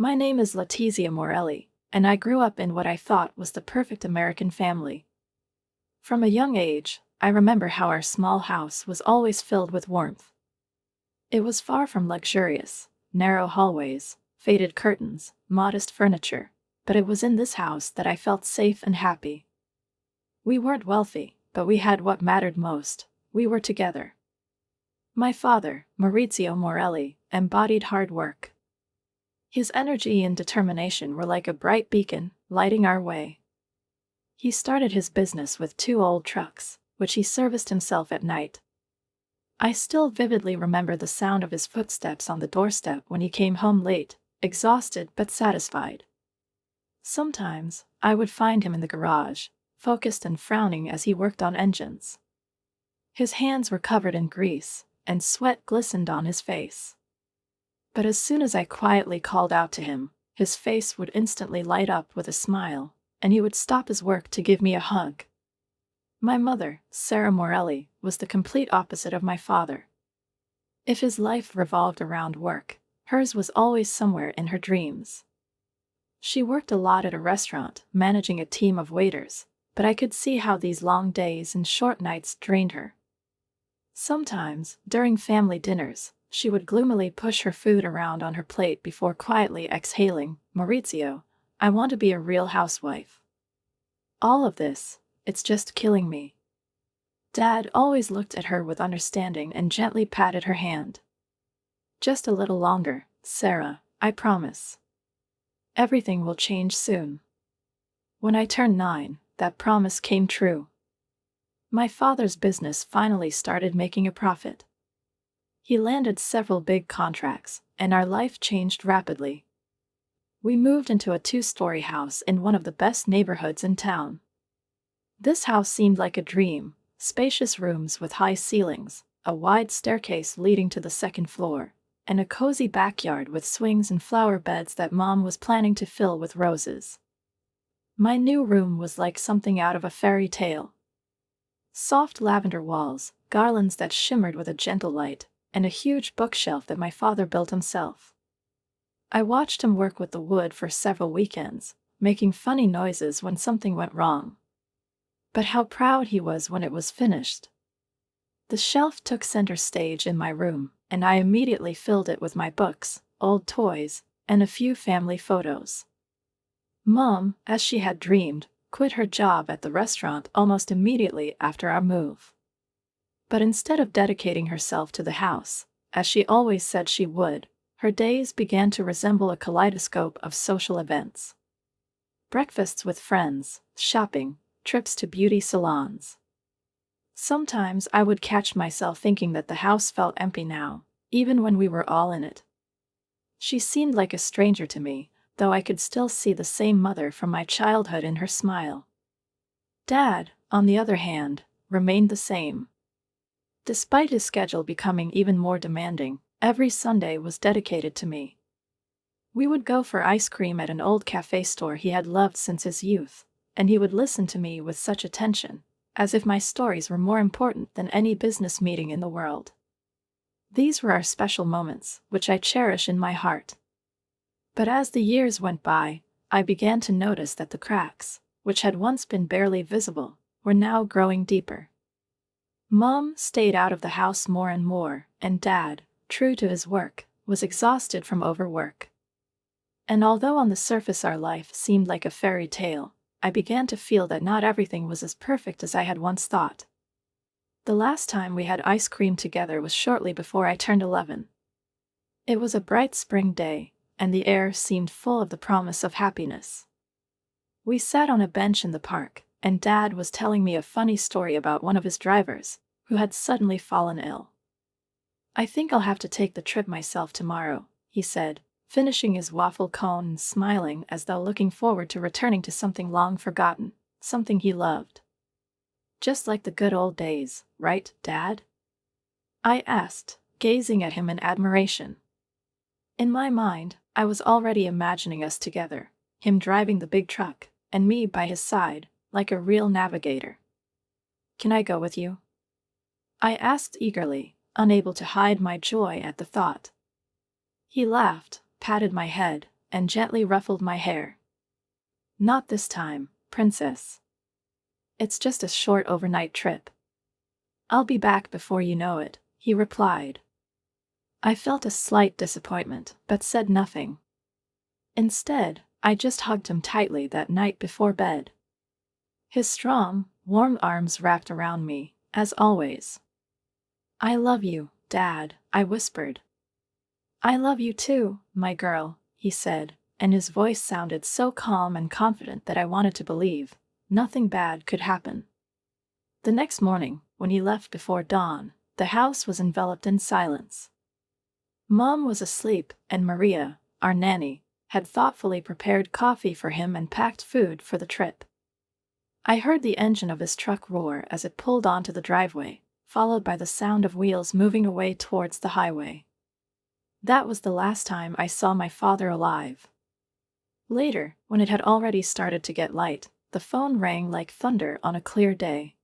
My name is Letizia Morelli, and I grew up in what I thought was the perfect American family. From a young age, I remember how our small house was always filled with warmth. It was far from luxurious, narrow hallways, faded curtains, modest furniture, but it was in this house that I felt safe and happy. We weren't wealthy, but we had what mattered most: we were together. My father, Maurizio Morelli, embodied hard work. His energy and determination were like a bright beacon, lighting our way. He started his business with 2 old trucks, which he serviced himself at night. I still vividly remember the sound of his footsteps on the doorstep when he came home late, exhausted but satisfied. Sometimes, I would find him in the garage, focused and frowning as he worked on engines. His hands were covered in grease, and sweat glistened on his face. But as soon as I quietly called out to him, his face would instantly light up with a smile, and he would stop his work to give me a hug. My mother, Sarah Morelli, was the complete opposite of my father. If his life revolved around work, hers was always somewhere in her dreams. She worked a lot at a restaurant, managing a team of waiters, but I could see how these long days and short nights drained her. Sometimes, during family dinners, she would gloomily push her food around on her plate before quietly exhaling, "Maurizio, I want to be a real housewife. All of this, it's just killing me." Dad always looked at her with understanding and gently patted her hand. "Just a little longer, Sarah, I promise. Everything will change soon." When I turned 9, that promise came true. My father's business finally started making a profit. He landed several big contracts, and our life changed rapidly. We moved into a 2-story house in one of the best neighborhoods in town. This house seemed like a dream: spacious rooms with high ceilings, a wide staircase leading to the second floor, and a cozy backyard with swings and flower beds that Mom was planning to fill with roses. My new room was like something out of a fairy tale. Soft lavender walls, garlands that shimmered with a gentle light, and a huge bookshelf that my father built himself. I watched him work with the wood for several weekends, making funny noises when something went wrong. But how proud he was when it was finished. The shelf took center stage in my room, and I immediately filled it with my books, old toys, and a few family photos. Mom, as she had dreamed, quit her job at the restaurant almost immediately after our move. But instead of dedicating herself to the house, as she always said she would, her days began to resemble a kaleidoscope of social events. Breakfasts with friends, shopping, trips to beauty salons. Sometimes I would catch myself thinking that the house felt empty now, even when we were all in it. She seemed like a stranger to me, though I could still see the same mother from my childhood in her smile. Dad, on the other hand, remained the same. Despite his schedule becoming even more demanding, every Sunday was dedicated to me. We would go for ice cream at an old cafe store he had loved since his youth, and he would listen to me with such attention, as if my stories were more important than any business meeting in the world. These were our special moments, which I cherish in my heart. But as the years went by, I began to notice that the cracks, which had once been barely visible, were now growing deeper. Mom stayed out of the house more and more, and Dad, true to his work, was exhausted from overwork. And although on the surface our life seemed like a fairy tale, I began to feel that not everything was as perfect as I had once thought. The last time we had ice cream together was shortly before I turned 11. It was a bright spring day, and the air seemed full of the promise of happiness. We sat on a bench in the park, and Dad was telling me a funny story about one of his drivers, who had suddenly fallen ill. "I think I'll have to take the trip myself tomorrow," he said, finishing his waffle cone and smiling as though looking forward to returning to something long forgotten, something he loved. "Just like the good old days, right, Dad?" I asked, gazing at him in admiration. In my mind, I was already imagining us together, him driving the big truck, and me by his side, like a real navigator. "Can I go with you?" I asked eagerly, unable to hide my joy at the thought. He laughed, patted my head, and gently ruffled my hair. "Not this time, princess. It's just a short overnight trip. I'll be back before you know it," he replied. I felt a slight disappointment, but said nothing. Instead, I just hugged him tightly that night before bed. His strong, warm arms wrapped around me, as always. "I love you, Dad," I whispered. "I love you too, my girl," he said, and his voice sounded so calm and confident that I wanted to believe nothing bad could happen. The next morning, when he left before dawn, the house was enveloped in silence. Mom was asleep, and Maria, our nanny, had thoughtfully prepared coffee for him and packed food for the trip. I heard the engine of his truck roar as it pulled onto the driveway, followed by the sound of wheels moving away towards the highway. That was the last time I saw my father alive. Later, when it had already started to get light, the phone rang like thunder on a clear day.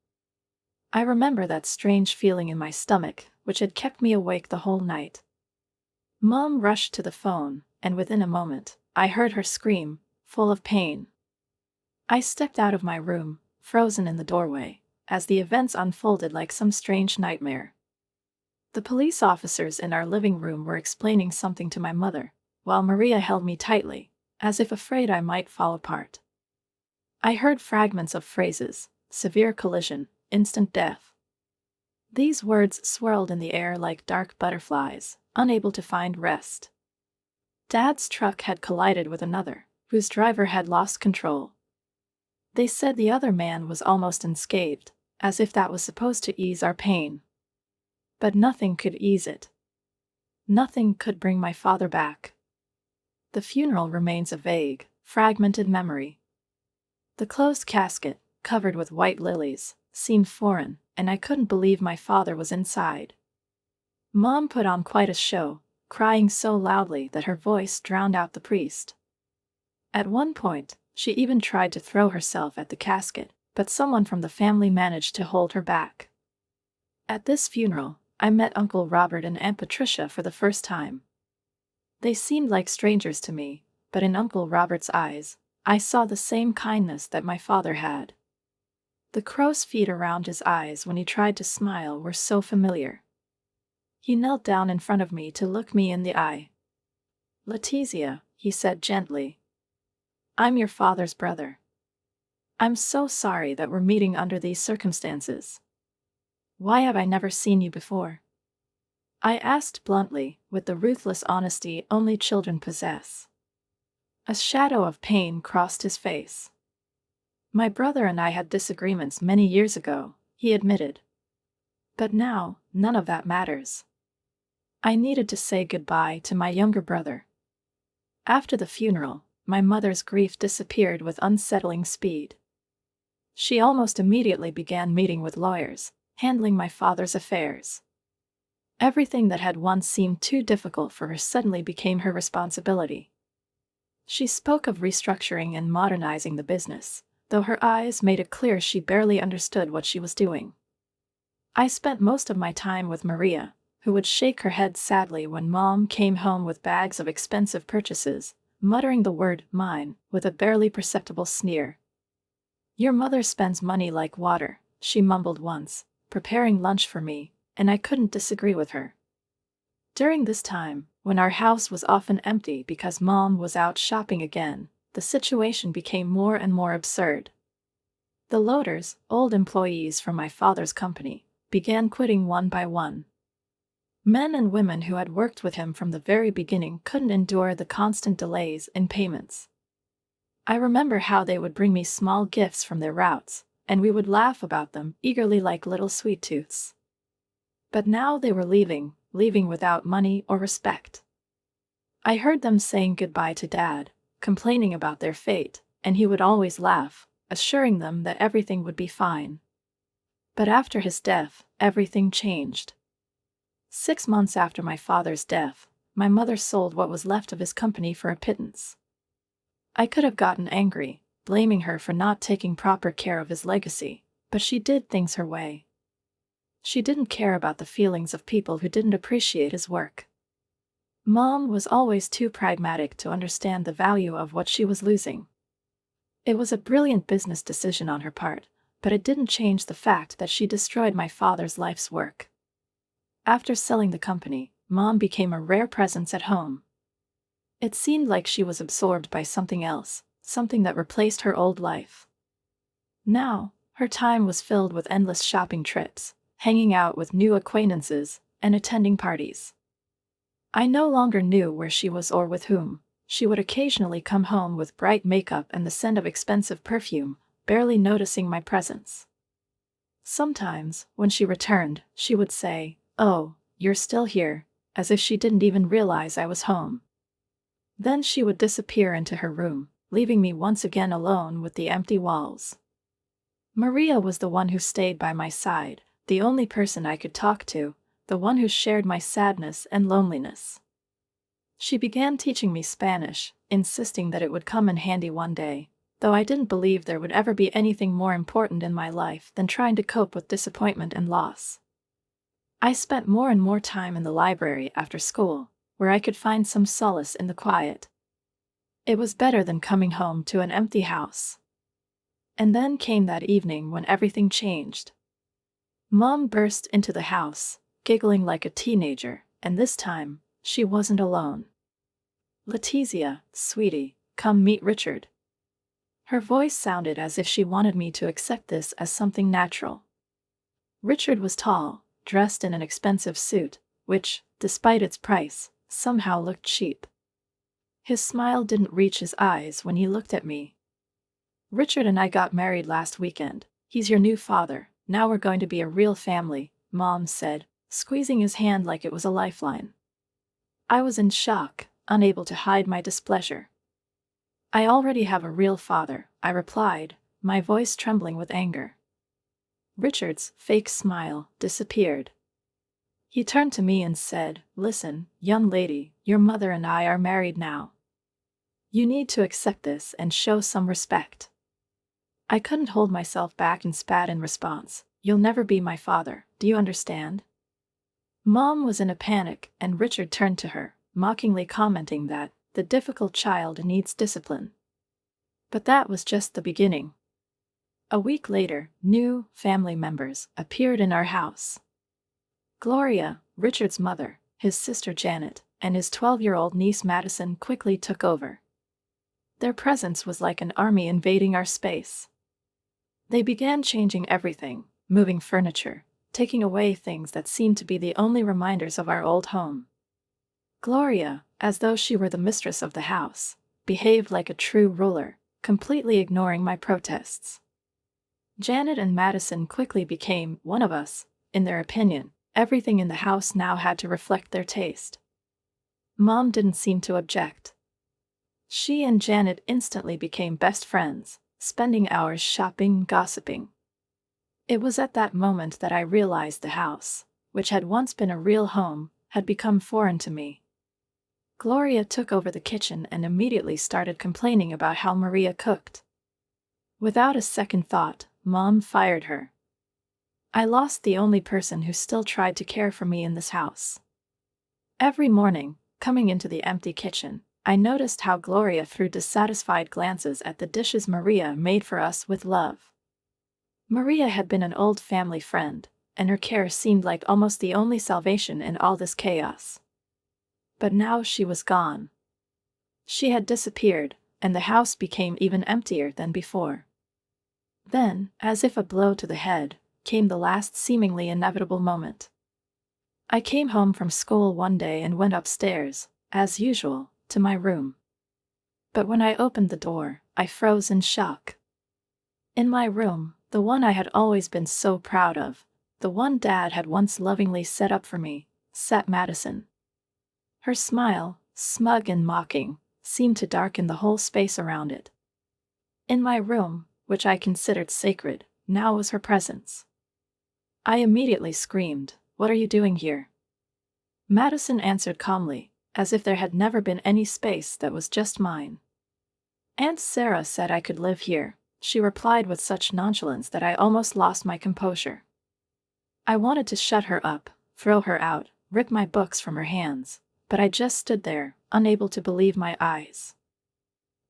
I remember that strange feeling in my stomach, which had kept me awake the whole night. Mom rushed to the phone, and within a moment, I heard her scream, full of pain. I stepped out of my room, frozen in the doorway, as the events unfolded like some strange nightmare. The police officers in our living room were explaining something to my mother, while Maria held me tightly, as if afraid I might fall apart. I heard fragments of phrases: severe collision, instant death. These words swirled in the air like dark butterflies, unable to find rest. Dad's truck had collided with another, whose driver had lost control. They said the other man was almost unscathed, as if that was supposed to ease our pain. But nothing could ease it. Nothing could bring my father back. The funeral remains a vague, fragmented memory. The closed casket, covered with white lilies, seemed foreign, and I couldn't believe my father was inside. Mom put on quite a show, crying so loudly that her voice drowned out the priest. At one point, she even tried to throw herself at the casket, but someone from the family managed to hold her back. At this funeral, I met Uncle Robert and Aunt Patricia for the first time. They seemed like strangers to me, but in Uncle Robert's eyes, I saw the same kindness that my father had. The crow's feet around his eyes when he tried to smile were so familiar. He knelt down in front of me to look me in the eye. "Letizia," he said gently, "I'm your father's brother. I'm so sorry that we're meeting under these circumstances. Why have I never seen you before?" I asked bluntly, with the ruthless honesty only children possess. A shadow of pain crossed his face. "My brother and I had disagreements many years ago," he admitted. "But now, none of that matters. I needed to say goodbye to my younger brother." After the funeral, my mother's grief disappeared with unsettling speed. She almost immediately began meeting with lawyers, handling my father's affairs. Everything that had once seemed too difficult for her suddenly became her responsibility. She spoke of restructuring and modernizing the business, though her eyes made it clear she barely understood what she was doing. I spent most of my time with Maria, who would shake her head sadly when Mom came home with bags of expensive purchases, muttering the word "mine" with a barely perceptible sneer. "Your mother spends money like water," she mumbled once, preparing lunch for me, and I couldn't disagree with her. During this time, when our house was often empty because Mom was out shopping again, the situation became more and more absurd. The loaders, old employees from my father's company, began quitting one by one. Men and women who had worked with him from the very beginning couldn't endure the constant delays in payments. I remember how they would bring me small gifts from their routes, and we would laugh about them eagerly like little sweet tooths. But now they were leaving without money or respect. I heard them saying goodbye to Dad, complaining about their fate, and he would always laugh, assuring them that everything would be fine. But after his death, everything changed. 6 months after my father's death, my mother sold what was left of his company for a pittance. I could have gotten angry, blaming her for not taking proper care of his legacy, but she did things her way. She didn't care about the feelings of people who didn't appreciate his work. Mom was always too pragmatic to understand the value of what she was losing. It was a brilliant business decision on her part, but it didn't change the fact that she destroyed my father's life's work. After selling the company, Mom became a rare presence at home. It seemed like she was absorbed by something else, something that replaced her old life. Now, her time was filled with endless shopping trips, hanging out with new acquaintances, and attending parties. I no longer knew where she was or with whom. She would occasionally come home with bright makeup and the scent of expensive perfume, barely noticing my presence. Sometimes, when she returned, she would say, "Oh, you're still here," as if she didn't even realize I was home. Then she would disappear into her room, leaving me once again alone with the empty walls. Maria was the one who stayed by my side, the only person I could talk to, the one who shared my sadness and loneliness. She began teaching me Spanish, insisting that it would come in handy one day, though I didn't believe there would ever be anything more important in my life than trying to cope with disappointment and loss. I spent more and more time in the library after school, where I could find some solace in the quiet. It was better than coming home to an empty house. And then came that evening when everything changed. Mom burst into the house, giggling like a teenager, and this time, she wasn't alone. "Letizia, sweetie, come meet Richard." Her voice sounded as if she wanted me to accept this as something natural. Richard was tall, dressed in an expensive suit, which, despite its price, somehow looked cheap. His smile didn't reach his eyes when he looked at me. "Richard and I got married last weekend. He's your new father. Now we're going to be a real family," Mom said, squeezing his hand like it was a lifeline. I was in shock, unable to hide my displeasure. "I already have a real father," I replied, my voice trembling with anger. Richard's fake smile disappeared. He turned to me and said, "Listen, young lady, your mother and I are married now. You need to accept this and show some respect." I couldn't hold myself back and spat in response. "You'll never be my father, do you understand?" Mom was in a panic, and Richard turned to her, mockingly commenting that the difficult child needs discipline. But that was just the beginning. A week later, new family members appeared in our house. Gloria, Richard's mother, his sister Janet, and his 12-year-old niece Madison quickly took over. Their presence was like an army invading our space. They began changing everything, moving furniture, taking away things that seemed to be the only reminders of our old home. Gloria, as though she were the mistress of the house, behaved like a true ruler, completely ignoring my protests. Janet and Madison quickly became one of us. In their opinion, everything in the house now had to reflect their taste. Mom didn't seem to object. She and Janet instantly became best friends, spending hours shopping, gossiping. It was at that moment that I realized the house, which had once been a real home, had become foreign to me. Gloria took over the kitchen and immediately started complaining about how Maria cooked. Without a second thought, Mom fired her. I lost the only person who still tried to care for me in this house. Every morning, coming into the empty kitchen, I noticed how Gloria threw dissatisfied glances at the dishes Maria made for us with love. Maria had been an old family friend, and her care seemed like almost the only salvation in all this chaos. But now she was gone. She had disappeared, and the house became even emptier than before. Then, as if a blow to the head, came the last seemingly inevitable moment. I came home from school one day and went upstairs, as usual, to my room. But when I opened the door, I froze in shock. In my room, the one I had always been so proud of, the one Dad had once lovingly set up for me, sat Madison. Her smile, smug and mocking, seemed to darken the whole space around it. In my room, which I considered sacred, now was her presence. I immediately screamed, "What are you doing here?" Madison answered calmly, as if there had never been any space that was just mine. "Aunt Sarah said I could live here," she replied with such nonchalance that I almost lost my composure. I wanted to shut her up, throw her out, rip my books from her hands, but I just stood there, unable to believe my eyes.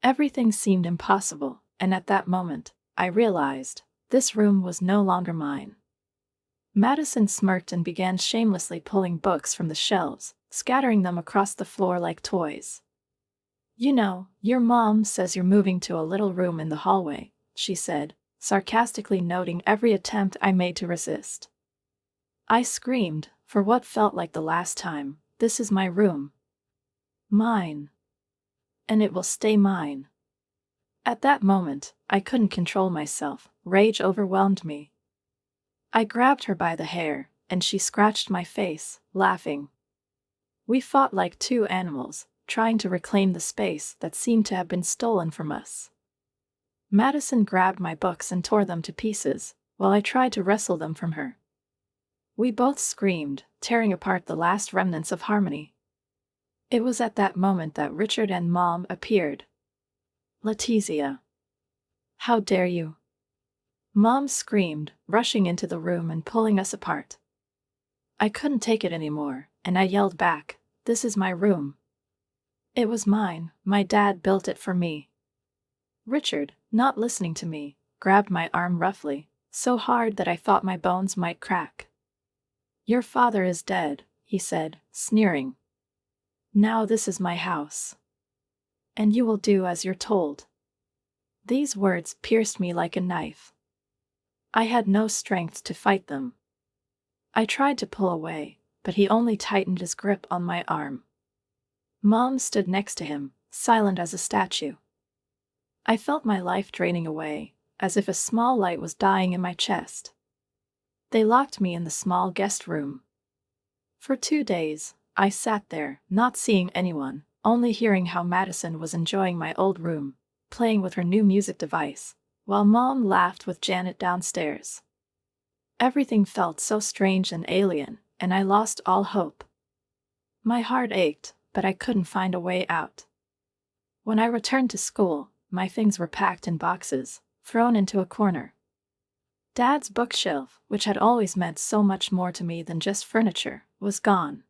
Everything seemed impossible, and at that moment, I realized this room was no longer mine. Madison smirked and began shamelessly pulling books from the shelves, scattering them across the floor like toys. "You know, your mom says you're moving to a little room in the hallway," she said, sarcastically noting every attempt I made to resist. I screamed, for what felt like the last time, "This is my room. Mine. And it will stay mine." At that moment, I couldn't control myself. Rage overwhelmed me. I grabbed her by the hair, and she scratched my face, laughing. We fought like two animals, trying to reclaim the space that seemed to have been stolen from us. Madison grabbed my books and tore them to pieces, while I tried to wrestle them from her. We both screamed, tearing apart the last remnants of harmony. It was at that moment that Richard and Mom appeared. "Letizia. How dare you?" Mom screamed, rushing into the room and pulling us apart. I couldn't take it anymore, and I yelled back, "This is my room. It was mine, my dad built it for me." Richard, not listening to me, grabbed my arm roughly, so hard that I thought my bones might crack. "Your father is dead," he said, sneering. "Now this is my house. And you will do as you're told." These words pierced me like a knife. I had no strength to fight them. I tried to pull away, but he only tightened his grip on my arm. Mom stood next to him, silent as a statue. I felt my life draining away, as if a small light was dying in my chest. They locked me in the small guest room. For 2 days, I sat there, not seeing anyone, only hearing how Madison was enjoying my old room, playing with her new music device, while Mom laughed with Janet downstairs. Everything felt so strange and alien, and I lost all hope. My heart ached, but I couldn't find a way out. When I returned to school, my things were packed in boxes, thrown into a corner. Dad's bookshelf, which had always meant so much more to me than just furniture, was gone.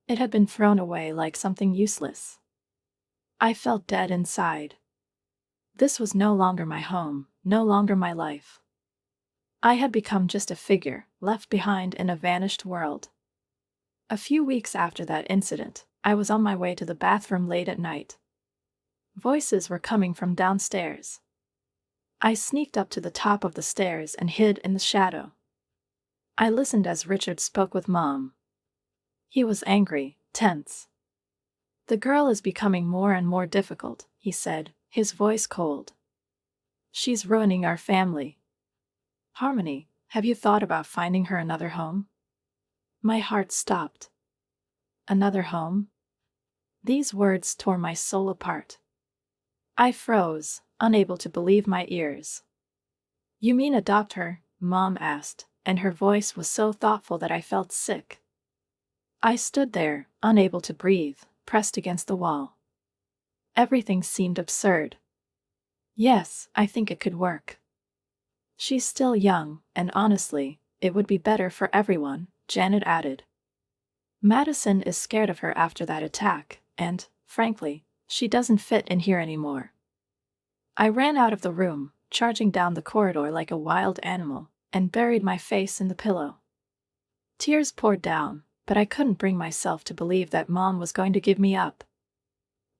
It had been thrown away like something useless. I felt dead inside. This was no longer my home, no longer my life. I had become just a figure, left behind in a vanished world. A few weeks after that incident, I was on my way to the bathroom late at night. Voices were coming from downstairs. I sneaked up to the top of the stairs and hid in the shadow. I listened as Richard spoke with Mom. He was angry, tense. "The girl is becoming more and more difficult," he said, his voice cold. "She's ruining our family. Harmony, have you thought about finding her another home?" My heart stopped. Another home? These words tore my soul apart. I froze, unable to believe my ears. "You mean adopt her?" Mom asked, and her voice was so thoughtful that I felt sick. I stood there, unable to breathe, pressed against the wall. Everything seemed absurd. "Yes, I think it could work. She's still young, and honestly, it would be better for everyone," Janet added. "Madison is scared of her after that attack, and, frankly, she doesn't fit in here anymore." I ran out of the room, charging down the corridor like a wild animal, and buried my face in the pillow. Tears poured down, but I couldn't bring myself to believe that Mom was going to give me up.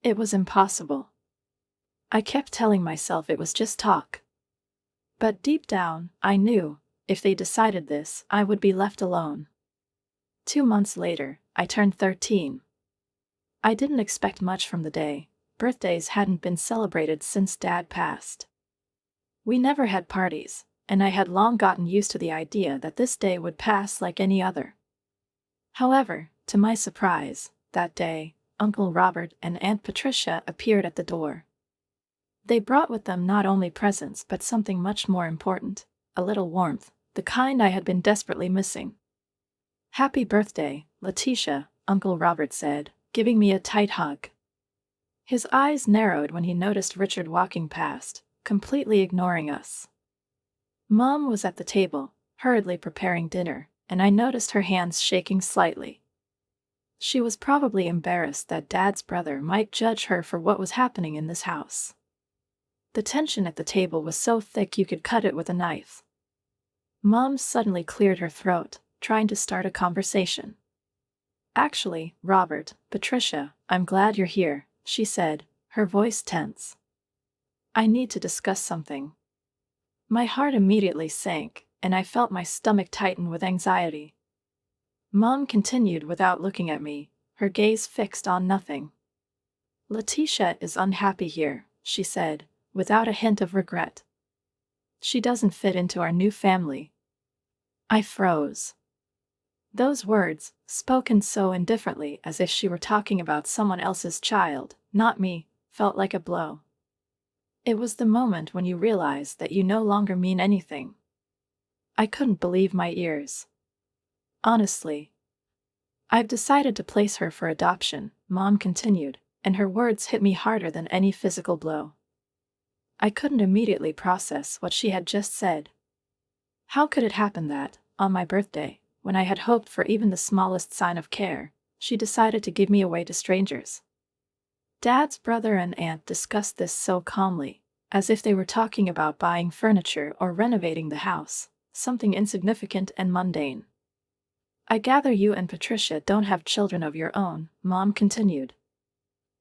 It was impossible. I kept telling myself it was just talk. But deep down, I knew, if they decided this, I would be left alone. 2 months later, I turned 13. I didn't expect much from the day. Birthdays hadn't been celebrated since Dad passed. We never had parties, and I had long gotten used to the idea that this day would pass like any other. However, to my surprise, that day, Uncle Robert and Aunt Patricia appeared at the door. They brought with them not only presents but something much more important, a little warmth, the kind I had been desperately missing. "Happy birthday, Letitia," Uncle Robert said, giving me a tight hug. His eyes narrowed when he noticed Richard walking past, completely ignoring us. Mom was at the table, hurriedly preparing dinner, and I noticed her hands shaking slightly. She was probably embarrassed that Dad's brother might judge her for what was happening in this house. The tension at the table was so thick you could cut it with a knife. Mom suddenly cleared her throat, trying to start a conversation. "Actually, Robert, Patricia, I'm glad you're here," she said, her voice tense. "I need to discuss something." My heart immediately sank, and I felt my stomach tighten with anxiety. Mom continued without looking at me, her gaze fixed on nothing. "Letitia is unhappy here," she said, without a hint of regret. "She doesn't fit into our new family." I froze. Those words, spoken so indifferently as if she were talking about someone else's child, not me, felt like a blow. It was the moment when you realize that you no longer mean anything. I couldn't believe my ears. "Honestly, I've decided to place her for adoption," Mom continued, and her words hit me harder than any physical blow. I couldn't immediately process what she had just said. How could it happen that, on my birthday, when I had hoped for even the smallest sign of care, she decided to give me away to strangers? Dad's brother and aunt discussed this so calmly, as if they were talking about buying furniture or renovating the house, something insignificant and mundane. "I gather you and Patricia don't have children of your own," Mom continued.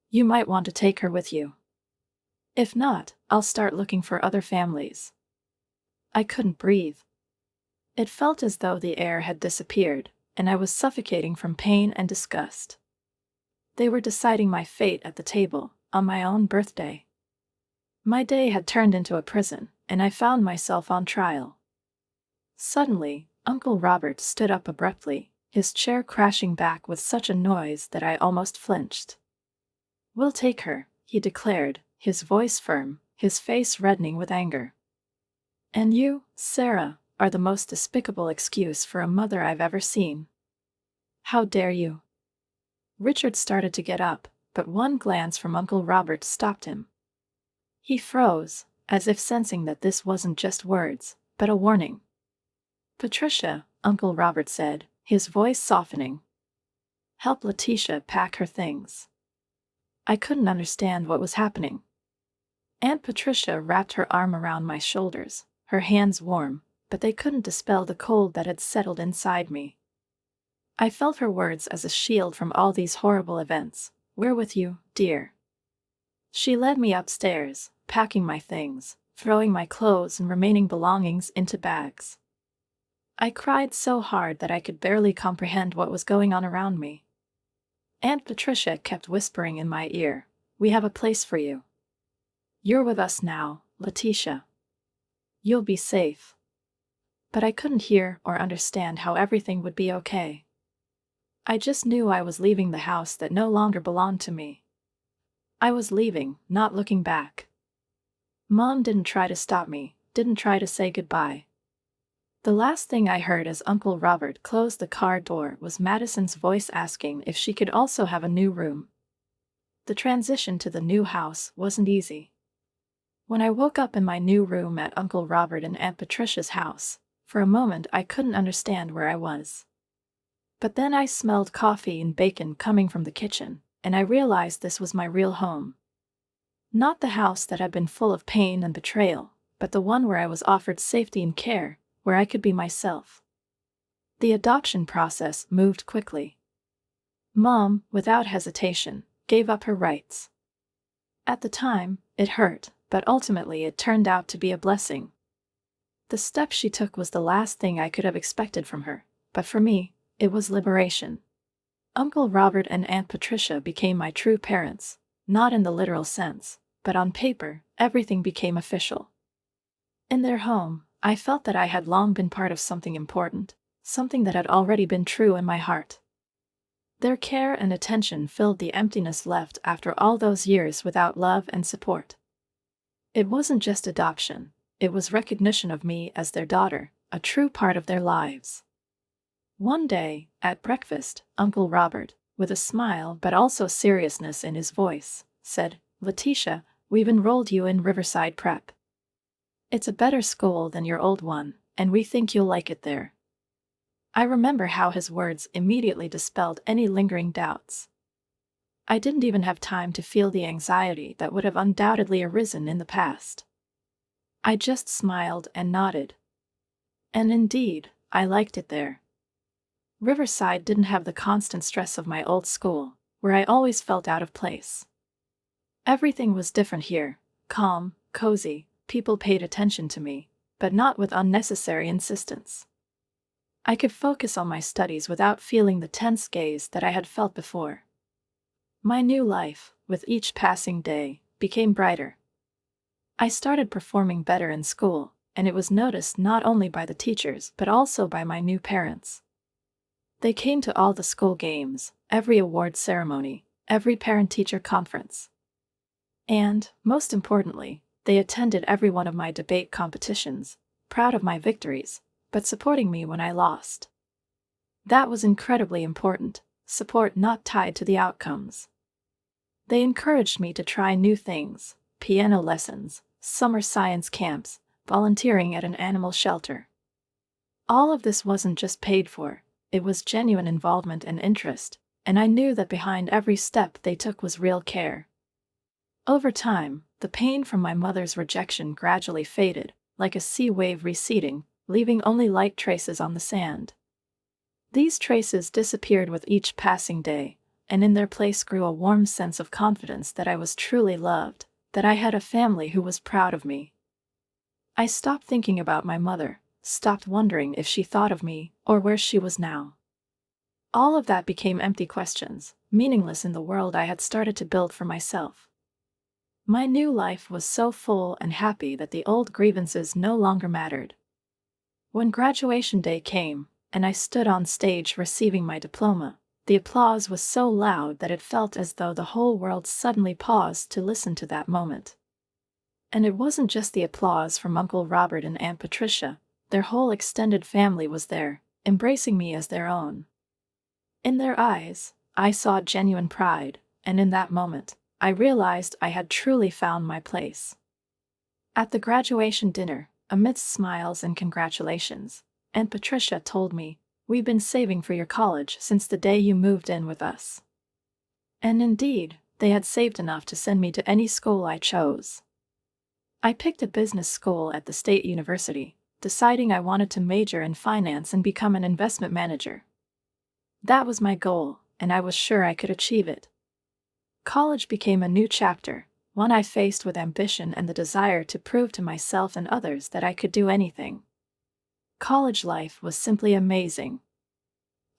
"You might want to take her with you. If not, I'll start looking for other families." I couldn't breathe. It felt as though the air had disappeared, and I was suffocating from pain and disgust. They were deciding my fate at the table, on my own birthday. My day had turned into a prison, and I found myself on trial. Suddenly, Uncle Robert stood up abruptly, his chair crashing back with such a noise that I almost flinched. "We'll take her," he declared, his voice firm, his face reddening with anger. "And you, Sarah, are the most despicable excuse for a mother I've ever seen. How dare you?" Richard started to get up, but one glance from Uncle Robert stopped him. He froze, as if sensing that this wasn't just words, but a warning. "Patricia," Uncle Robert said, his voice softening. "Help Letitia pack her things." I couldn't understand what was happening. Aunt Patricia wrapped her arm around my shoulders, her hands warm, but they couldn't dispel the cold that had settled inside me. I felt her words as a shield from all these horrible events. "We're with you, dear." She led me upstairs, packing my things, throwing my clothes and remaining belongings into bags. I cried so hard that I could barely comprehend what was going on around me. Aunt Patricia kept whispering in my ear, "We have a place for you. You're with us now, Letitia. You'll be safe." But I couldn't hear or understand how everything would be okay. I just knew I was leaving the house that no longer belonged to me. I was leaving, not looking back. Mom didn't try to stop me, didn't try to say goodbye. The last thing I heard as Uncle Robert closed the car door was Madison's voice asking if she could also have a new room. The transition to the new house wasn't easy. When I woke up in my new room at Uncle Robert and Aunt Patricia's house, for a moment I couldn't understand where I was. But then I smelled coffee and bacon coming from the kitchen, and I realized this was my real home. Not the house that had been full of pain and betrayal, but the one where I was offered safety and care, where I could be myself. The adoption process moved quickly. Mom, without hesitation, gave up her rights. At the time, it hurt, but ultimately it turned out to be a blessing. The step she took was the last thing I could have expected from her, but for me, it was liberation. Uncle Robert and Aunt Patricia became my true parents, not in the literal sense, but on paper, everything became official. In their home, I felt that I had long been part of something important, something that had already been true in my heart. Their care and attention filled the emptiness left after all those years without love and support. It wasn't just adoption, it was recognition of me as their daughter, a true part of their lives. One day, at breakfast, Uncle Robert, with a smile but also seriousness in his voice, said, "Letitia, we've enrolled you in Riverside Prep. It's a better school than your old one, and we think you'll like it there." I remember how his words immediately dispelled any lingering doubts. I didn't even have time to feel the anxiety that would have undoubtedly arisen in the past. I just smiled and nodded. And indeed, I liked it there. Riverside didn't have the constant stress of my old school, where I always felt out of place. Everything was different here, calm, cozy, people paid attention to me, but not with unnecessary insistence. I could focus on my studies without feeling the tense gaze that I had felt before. My new life, with each passing day, became brighter. I started performing better in school, and it was noticed not only by the teachers but also by my new parents. They came to all the school games, every award ceremony, every parent-teacher conference. And, most importantly, they attended every one of my debate competitions, proud of my victories, but supporting me when I lost. That was incredibly important, support not tied to the outcomes. They encouraged me to try new things, piano lessons, summer science camps, volunteering at an animal shelter. All of this wasn't just paid for, it was genuine involvement and interest, and I knew that behind every step they took was real care. Over time, the pain from my mother's rejection gradually faded, like a sea wave receding, leaving only light traces on the sand. These traces disappeared with each passing day, and in their place grew a warm sense of confidence that I was truly loved, that I had a family who was proud of me. I stopped thinking about my mother, stopped wondering if she thought of me or where she was now. All of that became empty questions, meaningless in the world I had started to build for myself. My new life was so full and happy that the old grievances no longer mattered. When graduation day came, and I stood on stage receiving my diploma, the applause was so loud that it felt as though the whole world suddenly paused to listen to that moment. And it wasn't just the applause from Uncle Robert and Aunt Patricia, their whole extended family was there, embracing me as their own. In their eyes, I saw genuine pride, and in that moment, I realized I had truly found my place. At the graduation dinner, amidst smiles and congratulations, Aunt Patricia told me, "We've been saving for your college since the day you moved in with us." And indeed, they had saved enough to send me to any school I chose. I picked a business school at the state university, deciding I wanted to major in finance and become an investment manager. That was my goal, and I was sure I could achieve it. College became a new chapter, one I faced with ambition and the desire to prove to myself and others that I could do anything. College life was simply amazing.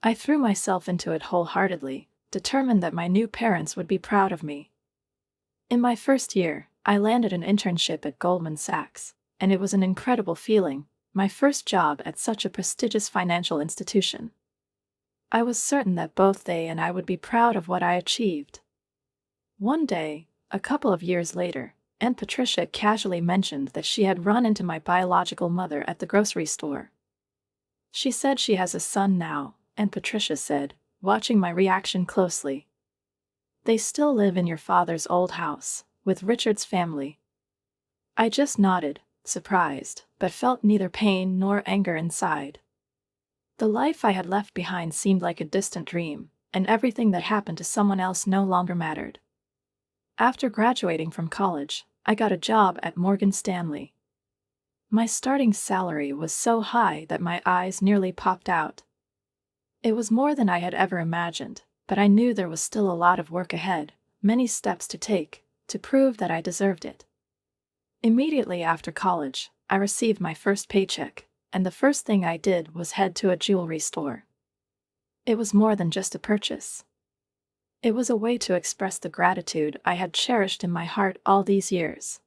I threw myself into it wholeheartedly, determined that my new parents would be proud of me. In my first year, I landed an internship at Goldman Sachs, and it was an incredible feeling, my first job at such a prestigious financial institution. I was certain that both they and I would be proud of what I achieved. One day, a couple of years later, Aunt Patricia casually mentioned that she had run into my biological mother at the grocery store. She said she has a son now, Aunt Patricia said, watching my reaction closely. "They still live in your father's old house, with Richard's family." I just nodded, surprised, but felt neither pain nor anger inside. The life I had left behind seemed like a distant dream, and everything that happened to someone else no longer mattered. After graduating from college, I got a job at Morgan Stanley. My starting salary was so high that my eyes nearly popped out. It was more than I had ever imagined, but I knew there was still a lot of work ahead, many steps to take, to prove that I deserved it. Immediately after college, I received my first paycheck, and the first thing I did was head to a jewelry store. It was more than just a purchase. It was a way to express the gratitude I had cherished in my heart all these years.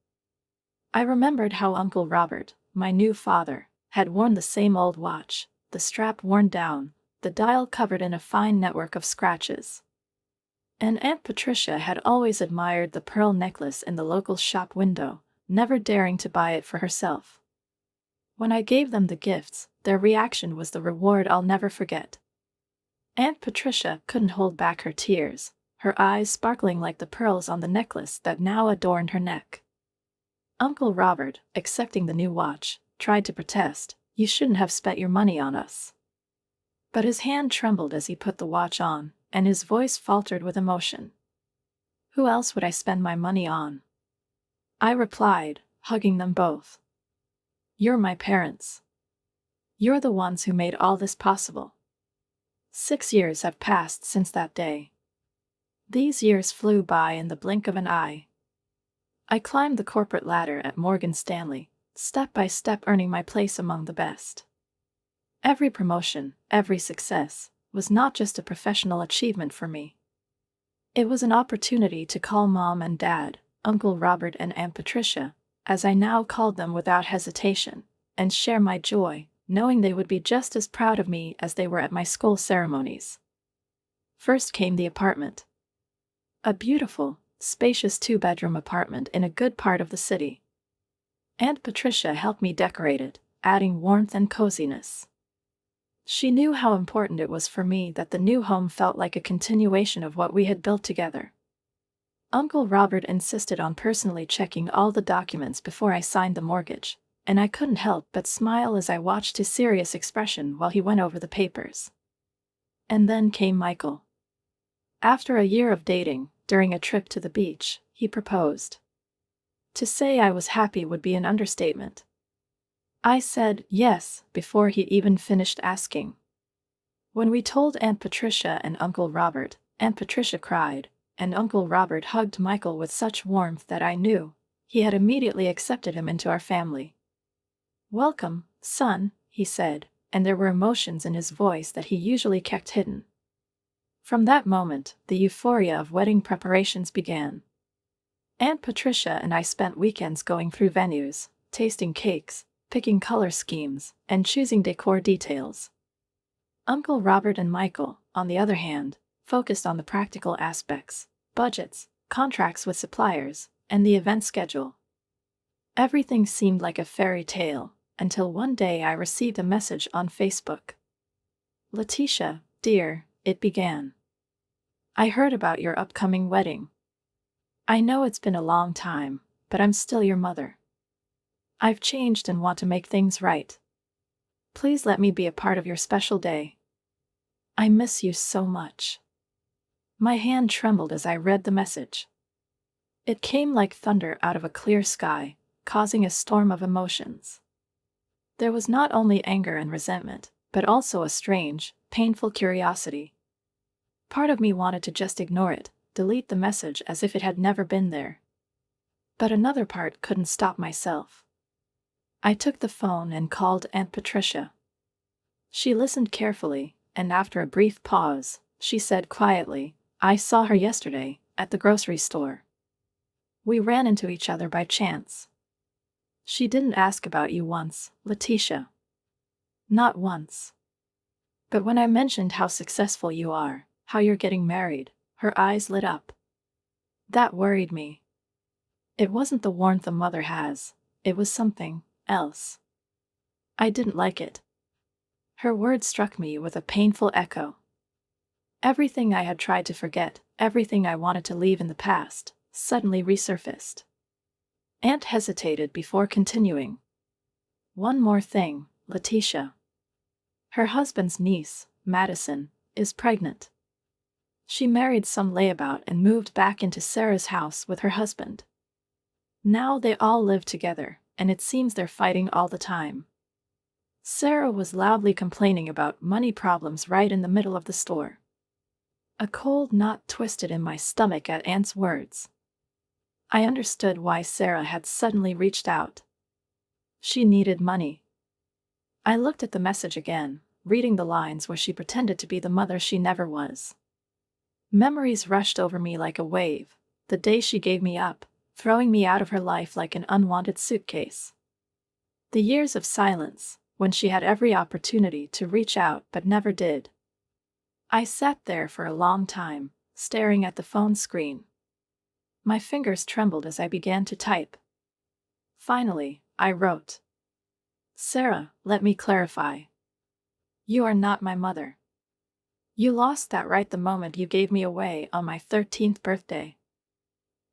I remembered how Uncle Robert, my new father, had worn the same old watch, the strap worn down, the dial covered in a fine network of scratches. And Aunt Patricia had always admired the pearl necklace in the local shop window, never daring to buy it for herself. When I gave them the gifts, their reaction was the reward I'll never forget. Aunt Patricia couldn't hold back her tears, her eyes sparkling like the pearls on the necklace that now adorned her neck. Uncle Robert, accepting the new watch, tried to protest, "You shouldn't have spent your money on us." But his hand trembled as he put the watch on, and his voice faltered with emotion. Who else would I spend my money on? I replied, hugging them both. You're my parents. You're the ones who made all this possible. 6 years have passed since that day. These years flew by in the blink of an eye. I climbed the corporate ladder at Morgan Stanley, step by step earning my place among the best. Every promotion, every success, was not just a professional achievement for me. It was an opportunity to call Mom and Dad, Uncle Robert and Aunt Patricia, as I now called them without hesitation, and share my joy, knowing they would be just as proud of me as they were at my school ceremonies. First came the apartment. A beautiful, spacious 2-bedroom apartment in a good part of the city. Aunt Patricia helped me decorate it, adding warmth and coziness. She knew how important it was for me that the new home felt like a continuation of what we had built together. Uncle Robert insisted on personally checking all the documents before I signed the mortgage, and I couldn't help but smile as I watched his serious expression while he went over the papers. And then came Michael. After a year of dating, during a trip to the beach, he proposed. To say I was happy would be an understatement. I said yes before he even finished asking. When we told Aunt Patricia and Uncle Robert, Aunt Patricia cried, and Uncle Robert hugged Michael with such warmth that I knew he had immediately accepted him into our family. Welcome, son, he said, and there were emotions in his voice that he usually kept hidden. From that moment, the euphoria of wedding preparations began. Aunt Patricia and I spent weekends going through venues, tasting cakes, picking color schemes, and choosing decor details. Uncle Robert and Michael, on the other hand, focused on the practical aspects, budgets, contracts with suppliers, and the event schedule. Everything seemed like a fairy tale, until one day I received a message on Facebook. Letitia, dear, it began. I heard about your upcoming wedding. I know it's been a long time, but I'm still your mother. I've changed and want to make things right. Please let me be a part of your special day. I miss you so much. My hand trembled as I read the message. It came like thunder out of a clear sky, causing a storm of emotions. There was not only anger and resentment, but also a strange, painful curiosity. Part of me wanted to just ignore it, delete the message as if it had never been there. But another part couldn't stop myself. I took the phone and called Aunt Patricia. She listened carefully, and after a brief pause, she said quietly, I saw her yesterday, at the grocery store. We ran into each other by chance. She didn't ask about you once, Letitia. Not once. But when I mentioned how successful you are, how you're getting married, her eyes lit up. That worried me. It wasn't the warmth a mother has, it was something else. I didn't like it. Her words struck me with a painful echo. Everything I had tried to forget, everything I wanted to leave in the past, suddenly resurfaced. Aunt hesitated before continuing. One more thing, Letitia. Her husband's niece, Madison, is pregnant. She married some layabout and moved back into Sarah's house with her husband. Now they all live together, and it seems they're fighting all the time. Sarah was loudly complaining about money problems right in the middle of the store. A cold knot twisted in my stomach at Aunt's words. I understood why Sarah had suddenly reached out. She needed money. I looked at the message again, reading the lines where she pretended to be the mother she never was. Memories rushed over me like a wave, the day she gave me up, throwing me out of her life like an unwanted suitcase. The years of silence, when she had every opportunity to reach out but never did. I sat there for a long time, staring at the phone screen. My fingers trembled as I began to type. Finally, I wrote. Sarah, let me clarify. You are not my mother. You lost that right the moment you gave me away on my 13th birthday.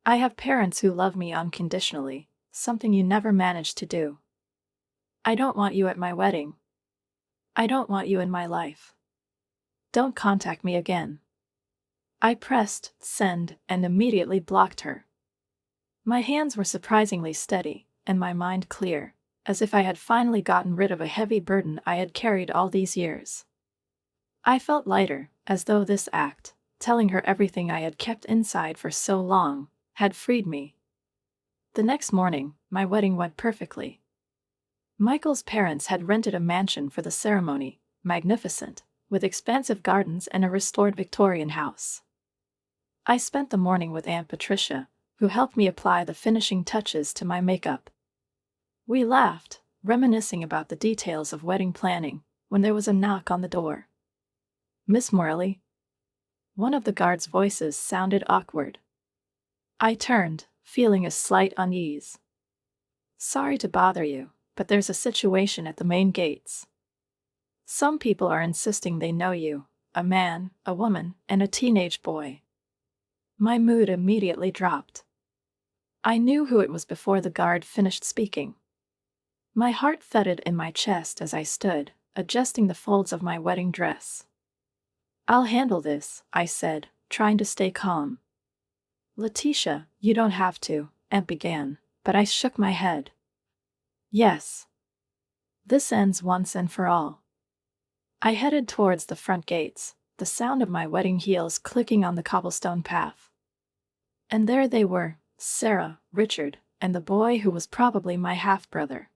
I have parents who love me unconditionally, something you never managed to do. I don't want you at my wedding. I don't want you in my life. Don't contact me again." I pressed send and immediately blocked her. My hands were surprisingly steady, and my mind clear, as if I had finally gotten rid of a heavy burden I had carried all these years. I felt lighter, as though this act, telling her everything I had kept inside for so long, had freed me. The next morning, my wedding went perfectly. Michael's parents had rented a mansion for the ceremony, magnificent, with expansive gardens and a restored Victorian house. I spent the morning with Aunt Patricia, who helped me apply the finishing touches to my makeup. We laughed, reminiscing about the details of wedding planning, when there was a knock on the door. "Miss Morley?" One of the guards' voices sounded awkward. I turned, feeling a slight unease. "Sorry to bother you, but there's a situation at the main gates. Some people are insisting they know you, a man, a woman, and a teenage boy." My mood immediately dropped. I knew who it was before the guard finished speaking. My heart thudded in my chest as I stood, adjusting the folds of my wedding dress. "I'll handle this," I said, trying to stay calm. "Letitia, you don't have to," Aunt began, but I shook my head. "Yes. This ends once and for all." I headed towards the front gates, the sound of my wedding heels clicking on the cobblestone path. And there they were, Sarah, Richard, and the boy who was probably my half-brother.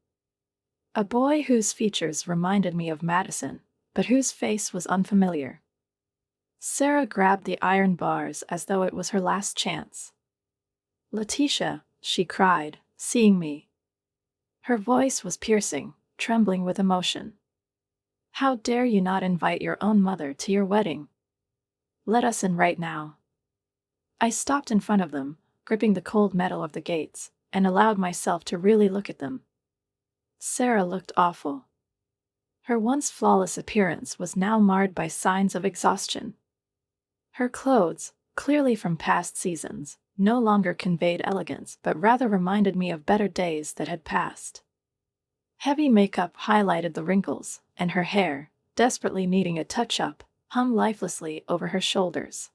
A boy whose features reminded me of Madison, but whose face was unfamiliar. Sarah grabbed the iron bars as though it was her last chance. "Letitia," she cried, seeing me. Her voice was piercing, trembling with emotion. "How dare you not invite your own mother to your wedding? Let us in right now." I stopped in front of them, gripping the cold metal of the gates, and allowed myself to really look at them. Sarah looked awful. Her once flawless appearance was now marred by signs of exhaustion. Her clothes, clearly from past seasons, no longer conveyed elegance but rather reminded me of better days that had passed. Heavy makeup highlighted the wrinkles, and her hair, desperately needing a touch-up, hung lifelessly over her shoulders.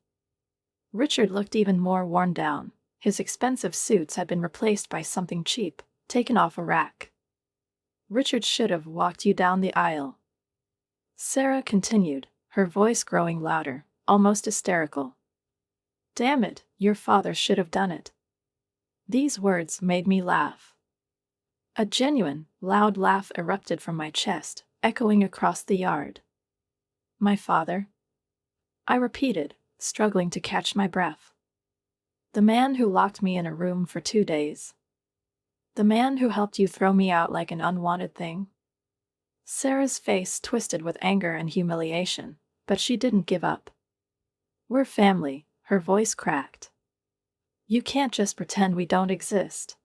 Richard looked even more worn down. His expensive suits had been replaced by something cheap, taken off a rack. "Richard should have walked you down the aisle," Sarah continued, her voice growing louder, almost hysterical. "Damn it, your father should have done it." These words made me laugh. A genuine, loud laugh erupted from my chest, echoing across the yard. "My father?" I repeated, struggling to catch my breath. "The man who locked me in a room for 2 days? The man who helped you throw me out like an unwanted thing?" Sarah's face twisted with anger and humiliation, but she didn't give up. "We're family," her voice cracked. "You can't just pretend we don't exist.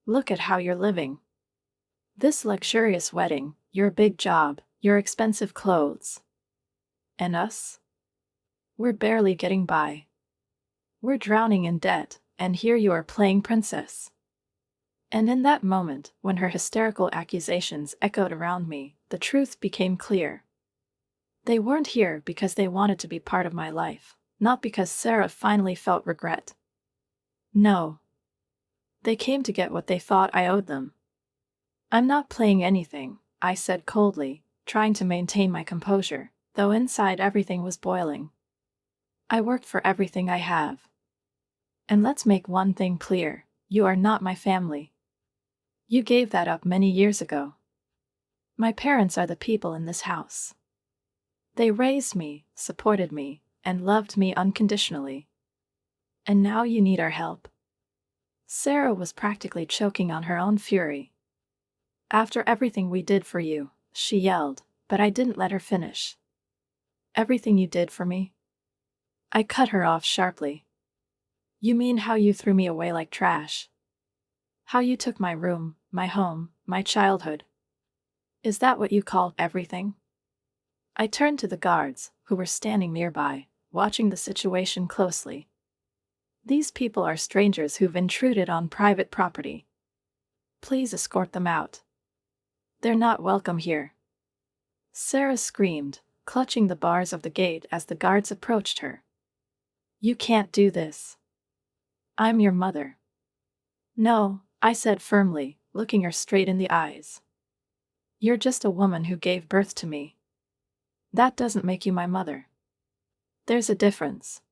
Look at how you're living. This luxurious wedding, your big job, your expensive clothes. And us? We're barely getting by. We're drowning in debt, and here you are playing princess." And in that moment, when her hysterical accusations echoed around me, the truth became clear. They weren't here because they wanted to be part of my life, not because Sarah finally felt regret. No. They came to get what they thought I owed them. "I'm not playing anything," I said coldly, trying to maintain my composure, though inside everything was boiling. "I worked for everything I have. And let's make one thing clear, you are not my family. You gave that up many years ago. My parents are the people in this house. They raised me, supported me, and loved me unconditionally. And now you need our help." Sarah was practically choking on her own fury. "After everything we did for you," she yelled, but I didn't let her finish. "Everything you did for me?" I cut her off sharply. "You mean how you threw me away like trash? How you took my room, my home, my childhood? Is that what you call everything?" I turned to the guards, who were standing nearby, watching the situation closely. "These people are strangers who've intruded on private property. Please escort them out. They're not welcome here." Sarah screamed, clutching the bars of the gate as the guards approached her. "You can't do this. I'm your mother." "No," I said firmly, looking her straight in the eyes. "You're just a woman who gave birth to me. That doesn't make you my mother. There's a difference."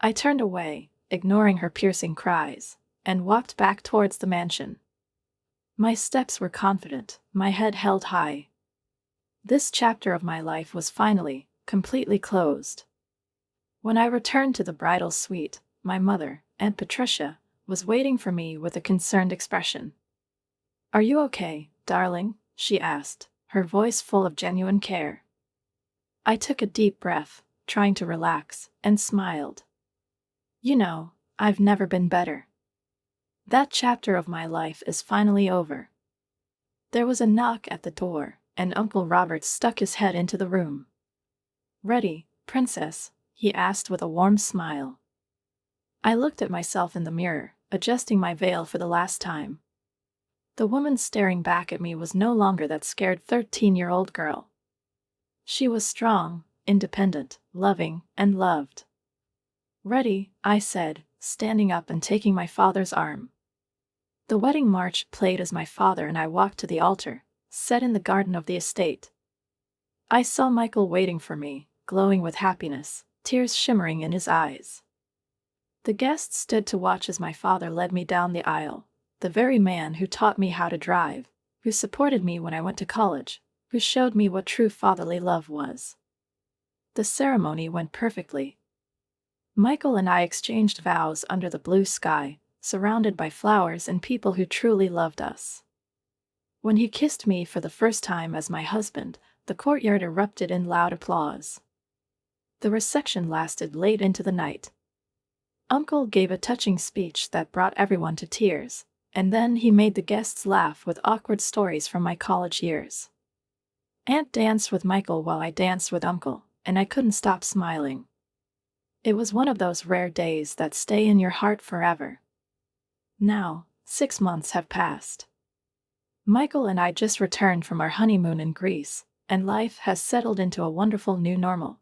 I turned away, ignoring her piercing cries, and walked back towards the mansion. My steps were confident, my head held high. This chapter of my life was finally, completely closed. When I returned to the bridal suite, my mother, Aunt Patricia, was waiting for me with a concerned expression. "Are you okay, darling?" she asked, her voice full of genuine care. I took a deep breath, trying to relax, and smiled. "You know, I've never been better. That chapter of my life is finally over." There was a knock at the door, and Uncle Robert stuck his head into the room. "Ready, princess?" he asked with a warm smile. I looked at myself in the mirror, adjusting my veil for the last time. The woman staring back at me was no longer that scared 13-year-old girl. She was strong, independent, loving, and loved. "Ready," I said, standing up and taking my father's arm. The wedding march played as my father and I walked to the altar, set in the garden of the estate. I saw Michael waiting for me, glowing with happiness, tears shimmering in his eyes. The guests stood to watch as my father led me down the aisle, the very man who taught me how to drive, who supported me when I went to college, who showed me what true fatherly love was. The ceremony went perfectly. Michael and I exchanged vows under the blue sky, surrounded by flowers and people who truly loved us. When he kissed me for the first time as my husband, the courtyard erupted in loud applause. The reception lasted late into the night. Uncle gave a touching speech that brought everyone to tears, and then he made the guests laugh with awkward stories from my college years. Aunt danced with Michael while I danced with Uncle, and I couldn't stop smiling. It was one of those rare days that stay in your heart forever. Now, 6 months have passed. Michael and I just returned from our honeymoon in Greece, and life has settled into a wonderful new normal.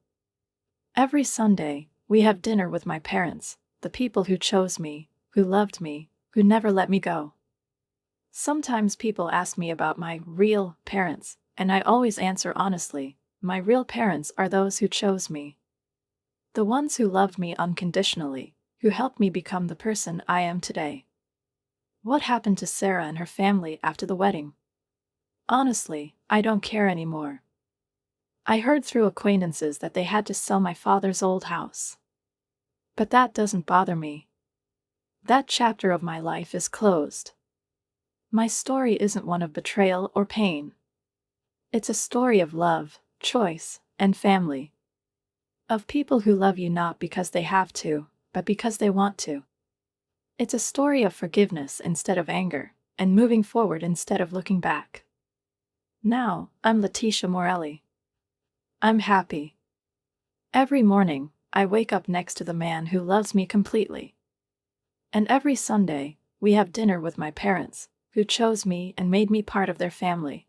Every Sunday, we have dinner with my parents, the people who chose me, who loved me, who never let me go. Sometimes people ask me about my real parents, and I always answer honestly, my real parents are those who chose me. The ones who loved me unconditionally, who helped me become the person I am today. What happened to Sarah and her family after the wedding? Honestly, I don't care anymore. I heard through acquaintances that they had to sell my father's old house. But that doesn't bother me. That chapter of my life is closed. My story isn't one of betrayal or pain. It's a story of love, choice, and family. Of people who love you not because they have to, but because they want to. It's a story of forgiveness instead of anger, and moving forward instead of looking back. Now, I'm Letitia Morelli. I'm happy. Every morning, I wake up next to the man who loves me completely. And every Sunday, we have dinner with my parents, who chose me and made me part of their family.